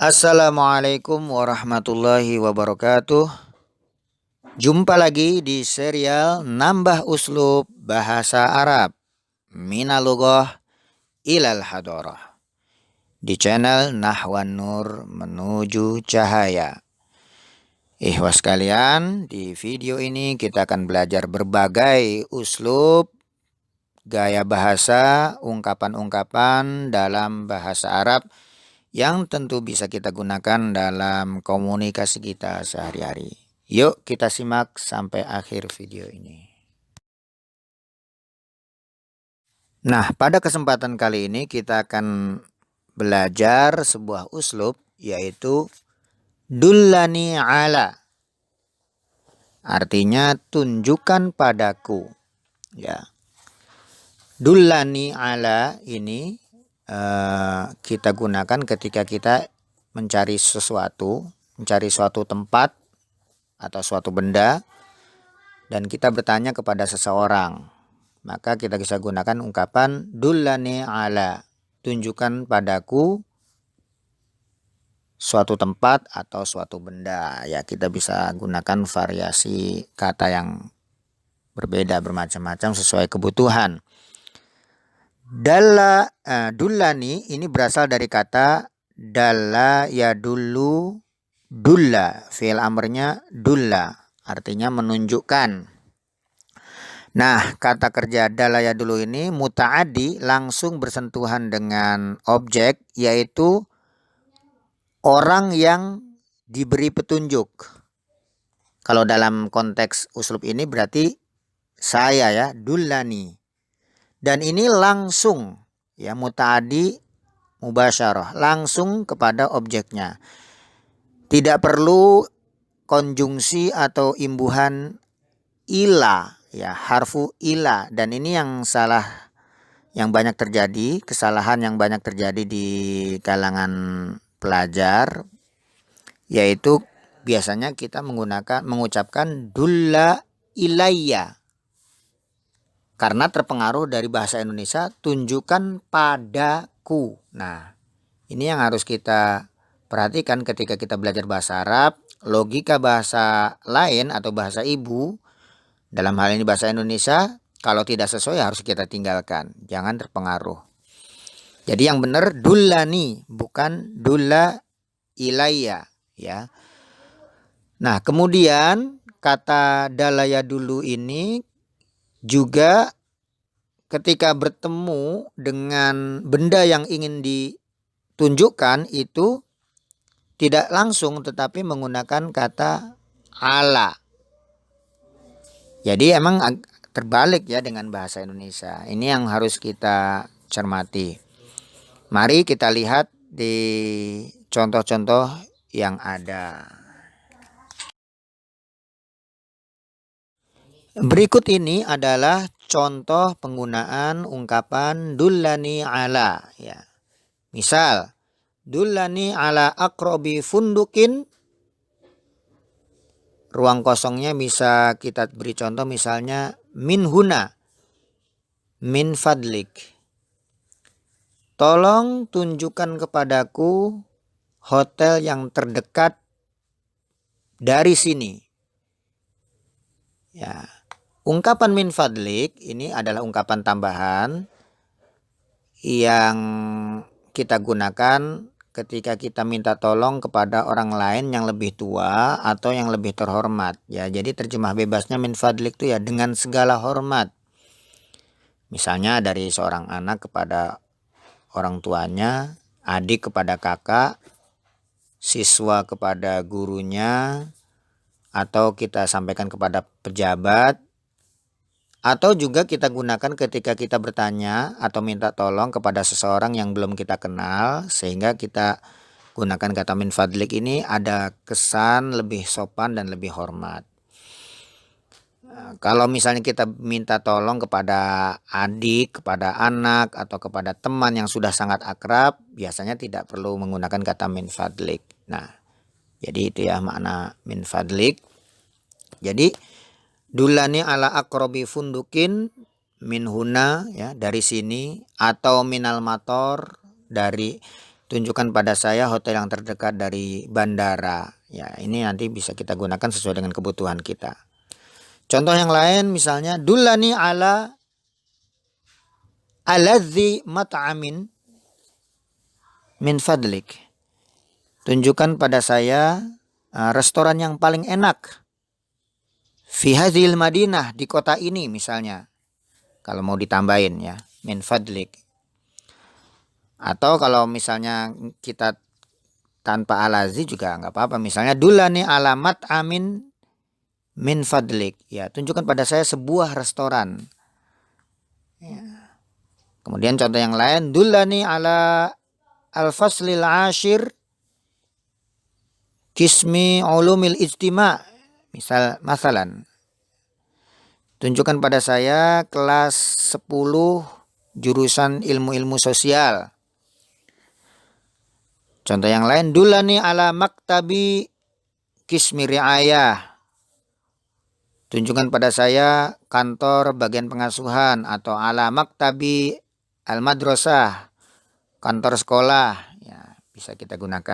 Assalamualaikum warahmatullahi wabarakatuh. Jumpa lagi di serial Nambah Uslub Bahasa Arab Minal Lughah Ilal Hadarah di channel Nahwan Nur Menuju Cahaya. Ikhwas sekalian, di video ini kita akan belajar berbagai uslub, gaya bahasa, ungkapan-ungkapan dalam bahasa Arab yang tentu bisa kita gunakan dalam komunikasi kita sehari-hari. Yuk kita simak sampai akhir video ini. Nah, pada kesempatan kali ini kita akan belajar sebuah uslub, yaitu dullani ala. Artinya tunjukkan padaku. Ya. Dullani ala ini kita gunakan ketika kita mencari sesuatu, mencari suatu tempat atau suatu benda, dan kita bertanya kepada seseorang. Maka kita bisa gunakan ungkapan dullani ala, tunjukkan padaku suatu tempat atau suatu benda. Ya, kita bisa gunakan variasi kata yang berbeda, bermacam-macam sesuai kebutuhan. Dullani ini berasal dari kata dalla ya dulu dulla, fi'il amrnya dulla, artinya menunjukkan. Nah, kata kerja dalla ya dulu ini muta'addi, langsung bersentuhan dengan objek, yaitu orang yang diberi petunjuk. Kalau dalam konteks uslub ini berarti saya, ya, dullani. Dan ini langsung, ya, muta'addi mubasyarah, langsung kepada objeknya. Tidak perlu konjungsi atau imbuhan ila, ya, harfu ila. Dan ini yang salah, yang banyak terjadi, kesalahan yang banyak terjadi di kalangan pelajar, yaitu biasanya kita mengucapkan dulla ilayya, karena terpengaruh dari bahasa Indonesia tunjukkan padaku. Nah, ini yang harus kita perhatikan ketika kita belajar bahasa Arab. Logika bahasa lain atau bahasa ibu, dalam hal ini bahasa Indonesia, kalau tidak sesuai harus kita tinggalkan. Jangan terpengaruh. Jadi yang benar dullani, bukan dulla ilayya, ya. Nah, kemudian kata dalaya dulu ini juga ketika bertemu dengan benda yang ingin ditunjukkan itu tidak langsung, tetapi menggunakan kata ala. Jadi emang terbalik, ya, dengan bahasa Indonesia. Ini yang harus kita cermati. Mari kita lihat di contoh-contoh yang ada. Berikut ini adalah contoh penggunaan ungkapan dullani ala, ya. Misal, dullani ala aqrabi fundukin. Ruang kosongnya bisa kita beri contoh, misalnya min huna, min fadlik. Tolong tunjukkan kepadaku hotel yang terdekat dari sini. Ya. Ungkapan min fadlik ini adalah ungkapan tambahan yang kita gunakan ketika kita minta tolong kepada orang lain yang lebih tua atau yang lebih terhormat, ya. Jadi terjemah bebasnya min fadlik itu, ya, dengan segala hormat. Misalnya dari seorang anak kepada orang tuanya, adik kepada kakak, siswa kepada gurunya, atau kita sampaikan kepada pejabat, atau juga kita gunakan ketika kita bertanya atau minta tolong kepada seseorang yang belum kita kenal, sehingga kita gunakan kata min fadlik ini ada kesan lebih sopan dan lebih hormat. Kalau misalnya kita minta tolong kepada adik, kepada anak, atau kepada teman yang sudah sangat akrab, biasanya tidak perlu menggunakan kata min fadlik. Nah, jadi itu, ya, makna min fadlik. Jadi dullani ala aqrabi fundukin min huna, ya, dari sini, atau minal mator, dari tunjukkan pada saya hotel yang terdekat dari bandara. Ya, ini nanti bisa kita gunakan sesuai dengan kebutuhan kita. Contoh yang lain misalnya, dullani ala aladzi mat'amin min fadlik. Tunjukkan pada saya restoran yang paling enak fi hadhil madinah, di kota ini misalnya. Kalau mau ditambahin ya, min fadlik. Atau kalau misalnya kita tanpa alazi juga nggak apa-apa. Misalnya dullani alamat amin min fadlik. Ya, tunjukkan pada saya sebuah restoran. Ya. Kemudian contoh yang lain, dullani ala al-faslil ashir kismi ulumil ijtima. Masalan. Tunjukkan pada saya kelas 10 jurusan ilmu-ilmu sosial. Contoh yang lain, dullani ala maktabi kismi riayah. Tunjukkan pada saya kantor bagian pengasuhan, atau ala maktabi al-madrasah, kantor sekolah. Ya, bisa kita gunakan.